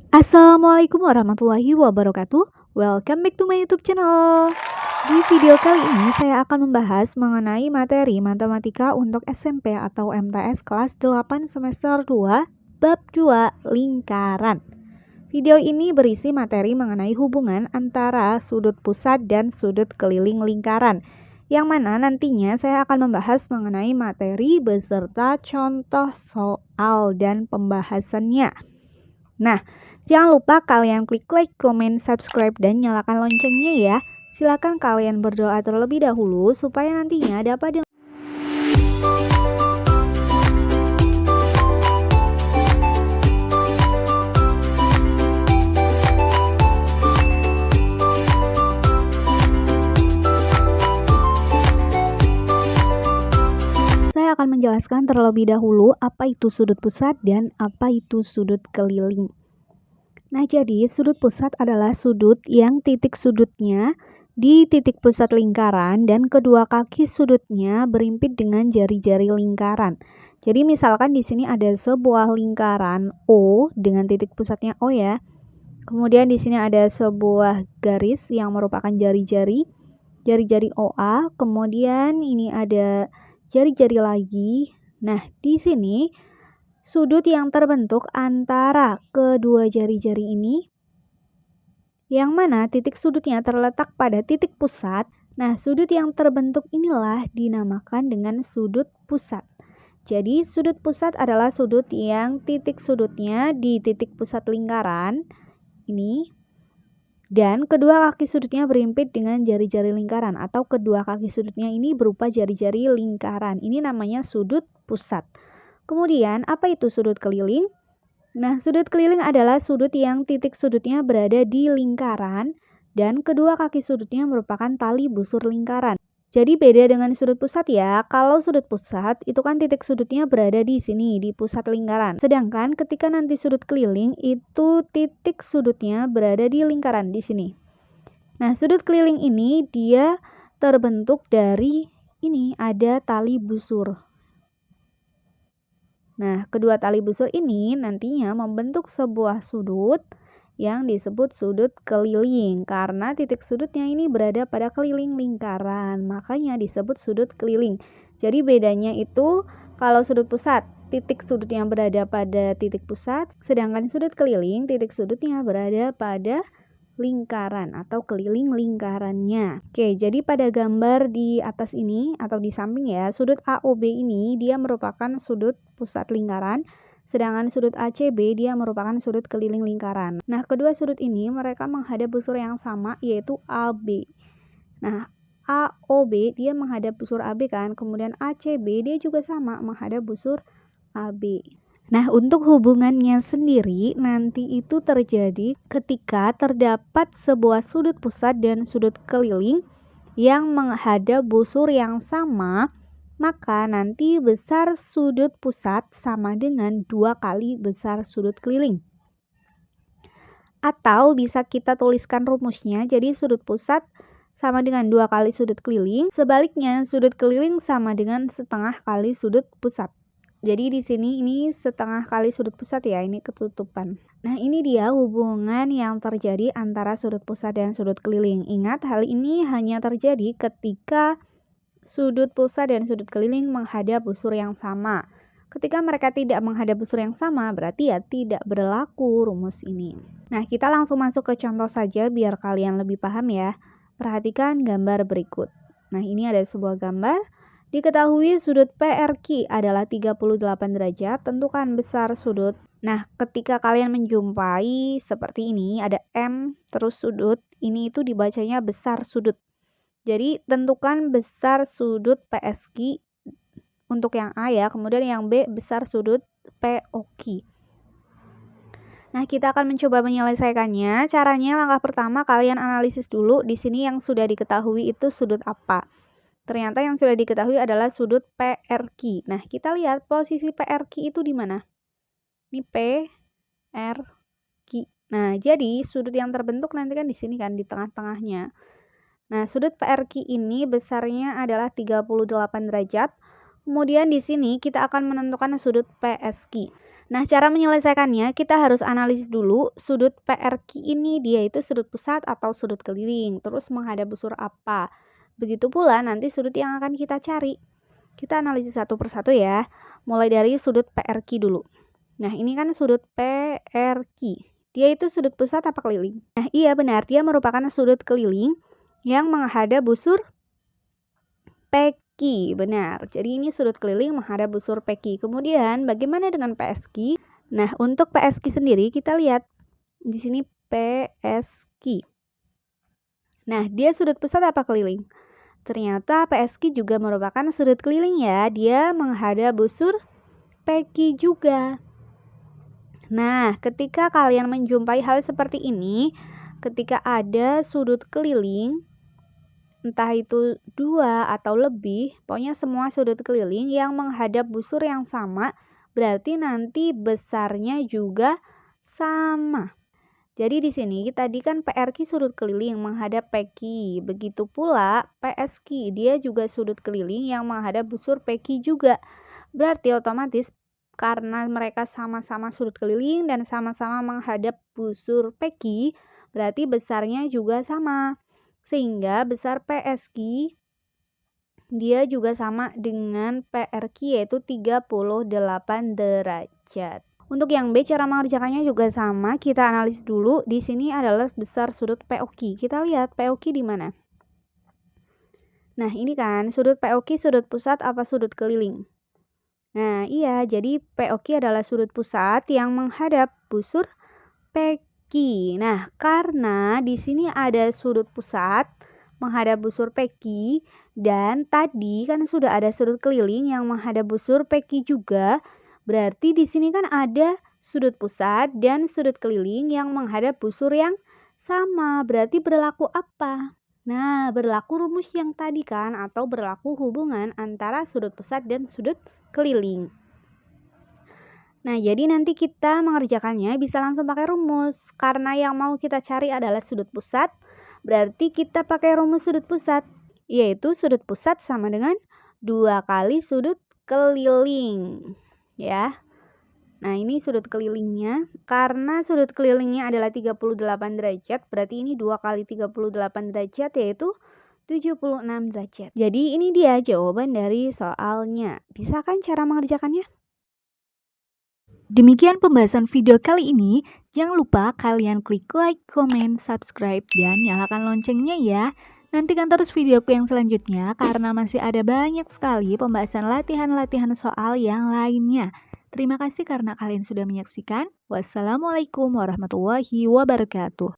Assalamualaikum warahmatullahi wabarakatuh. Welcome back to my YouTube channel. Di video kali ini saya akan membahas mengenai materi matematika untuk SMP atau MTS kelas 8 semester 2 bab 2 lingkaran. Video ini berisi materi mengenai hubungan antara sudut pusat dan sudut keliling lingkaran, yang mana nantinya saya akan membahas mengenai materi beserta contoh soal dan pembahasannya. Nah, jangan lupa kalian klik like, comment, subscribe, dan nyalakan loncengnya ya. Silakan kalian berdoa terlebih dahulu supaya nantinya dapat Saya akan menjelaskan terlebih dahulu apa itu sudut pusat dan apa itu sudut keliling. Nah, jadi sudut pusat adalah sudut yang titik sudutnya di titik pusat lingkaran dan kedua kaki sudutnya berimpit dengan jari-jari lingkaran. Jadi misalkan di sini ada sebuah lingkaran O dengan titik pusatnya O ya. Kemudian di sini ada sebuah garis yang merupakan jari-jari OA. Kemudian ini ada jari-jari lagi. Nah, di sini sudut yang terbentuk antara kedua jari-jari ini, yang mana titik sudutnya terletak pada titik pusat. Nah, sudut yang terbentuk inilah dinamakan dengan sudut pusat. Jadi, sudut pusat adalah sudut yang titik sudutnya di titik pusat lingkaran ini, dan kedua kaki sudutnya berimpit dengan jari-jari lingkaran, atau kedua kaki sudutnya ini berupa jari-jari lingkaran. Ini namanya sudut pusat. Kemudian, apa itu sudut keliling? Nah, sudut keliling adalah sudut yang titik sudutnya berada di lingkaran dan kedua kaki sudutnya merupakan tali busur lingkaran. Jadi beda dengan sudut pusat ya. Kalau sudut pusat itu kan titik sudutnya berada di sini, di pusat lingkaran. Sedangkan ketika nanti sudut keliling itu titik sudutnya berada di lingkaran di sini. Nah, sudut keliling ini dia terbentuk dari ini ada tali busur. Nah, kedua tali busur ini nantinya membentuk sebuah sudut yang disebut sudut keliling karena titik sudutnya ini berada pada keliling lingkaran, makanya disebut sudut keliling. Jadi bedanya itu kalau sudut pusat titik sudutnya berada pada titik pusat, sedangkan sudut keliling titik sudutnya berada pada lingkaran atau keliling lingkarannya. Oke, jadi pada gambar di atas ini atau di samping ya, sudut AOB ini dia merupakan sudut pusat lingkaran, sedangkan sudut ACB dia merupakan sudut keliling lingkaran. Nah, kedua sudut ini mereka menghadap busur yang sama yaitu AB. Nah, AOB dia menghadap busur AB kan, kemudian ACB dia juga sama menghadap busur AB. Nah, untuk hubungannya sendiri nanti itu terjadi ketika terdapat sebuah sudut pusat dan sudut keliling yang menghadap busur yang sama, maka nanti besar sudut pusat sama dengan 2 kali besar sudut keliling. Atau bisa kita tuliskan rumusnya, jadi sudut pusat sama dengan 2 kali sudut keliling, sebaliknya sudut keliling sama dengan setengah kali sudut pusat. Jadi di sini ini setengah kali sudut pusat ya, ini ketutupan. Nah, ini dia hubungan yang terjadi antara sudut pusat dan sudut keliling. Ingat, hal ini hanya terjadi ketika sudut pusat dan sudut keliling menghadap busur yang sama. Ketika mereka tidak menghadap busur yang sama, berarti ya tidak berlaku rumus ini. Nah, kita langsung masuk ke contoh saja biar kalian lebih paham ya. Perhatikan gambar berikut. Nah, ini ada sebuah gambar. Diketahui sudut PRQ adalah 38 derajat, tentukan besar sudut. Nah, ketika kalian menjumpai seperti ini, ada M terus sudut, ini itu dibacanya besar sudut. Jadi, tentukan besar sudut PSQ untuk yang A ya, kemudian yang B besar sudut POQ. Nah, kita akan mencoba menyelesaikannya. Caranya langkah pertama kalian analisis dulu di sini yang sudah diketahui itu sudut apa. Ternyata yang sudah diketahui adalah sudut PRQ. Nah, kita lihat posisi PRQ itu di mana? Ini PRQ. Nah, jadi sudut yang terbentuk nanti kan di sini kan, di tengah-tengahnya. Nah, sudut PRQ ini besarnya adalah 38 derajat. Kemudian di sini kita akan menentukan sudut PSQ. Nah, cara menyelesaikannya kita harus analisis dulu sudut PRQ ini dia itu sudut pusat atau sudut keliling, terus menghadap busur apa. Begitu pula nanti sudut yang akan kita cari. Kita analisis satu persatu ya. Mulai dari sudut PRQ dulu. Nah, ini kan sudut PRQ. Dia itu sudut pusat apa keliling? Nah, iya benar, dia merupakan sudut keliling yang menghadap busur PQ, benar. Jadi ini sudut keliling menghadap busur PQ. Kemudian bagaimana dengan PSQ? Nah, untuk PSQ sendiri kita lihat di sini PSQ. Nah, dia sudut pusat apa keliling? Ternyata PSQ juga merupakan sudut keliling ya. Dia menghadap busur PQ juga. Nah, ketika kalian menjumpai hal seperti ini, ketika ada sudut keliling, entah itu 2 atau lebih, pokoknya semua sudut keliling yang menghadap busur yang sama, berarti nanti besarnya juga sama. Jadi di sini tadi kan PRQ sudut keliling menghadap PQ, begitu pula PSQ dia juga sudut keliling yang menghadap busur PQ juga. Berarti otomatis karena mereka sama-sama sudut keliling dan sama-sama menghadap busur PQ, berarti besarnya juga sama. Sehingga besar PSQ dia juga sama dengan PRQ yaitu 38 derajat. Untuk yang B cara mengerjakannya juga sama, kita analisis dulu. Di sini adalah besar sudut POQ. Kita lihat POQ di mana? Nah, ini kan sudut POQ sudut pusat apa sudut keliling? Nah, iya, jadi POQ adalah sudut pusat yang menghadap busur PQ. Nah, karena di sini ada sudut pusat menghadap busur PQ dan tadi kan sudah ada sudut keliling yang menghadap busur PQ juga. Berarti di sini kan ada sudut pusat dan sudut keliling yang menghadap busur yang sama. Berarti berlaku apa? Nah, berlaku rumus yang tadi kan, atau berlaku hubungan antara sudut pusat dan sudut keliling. Nah, jadi nanti kita mengerjakannya bisa langsung pakai rumus. Karena yang mau kita cari adalah sudut pusat, berarti kita pakai rumus sudut pusat, yaitu sudut pusat sama dengan 2 kali sudut keliling. Ya. Nah, ini sudut kelilingnya. Karena sudut kelilingnya adalah 38 derajat, berarti ini 2 kali 38 derajat yaitu 76 derajat. Jadi ini dia jawaban dari soalnya. Bisa kan cara mengerjakannya? Demikian pembahasan video kali ini. Jangan lupa kalian klik like, comment, subscribe, dan nyalakan loncengnya ya. Nantikan terus videoku yang selanjutnya karena masih ada banyak sekali pembahasan latihan-latihan soal yang lainnya. Terima kasih karena kalian sudah menyaksikan. Wassalamualaikum warahmatullahi wabarakatuh.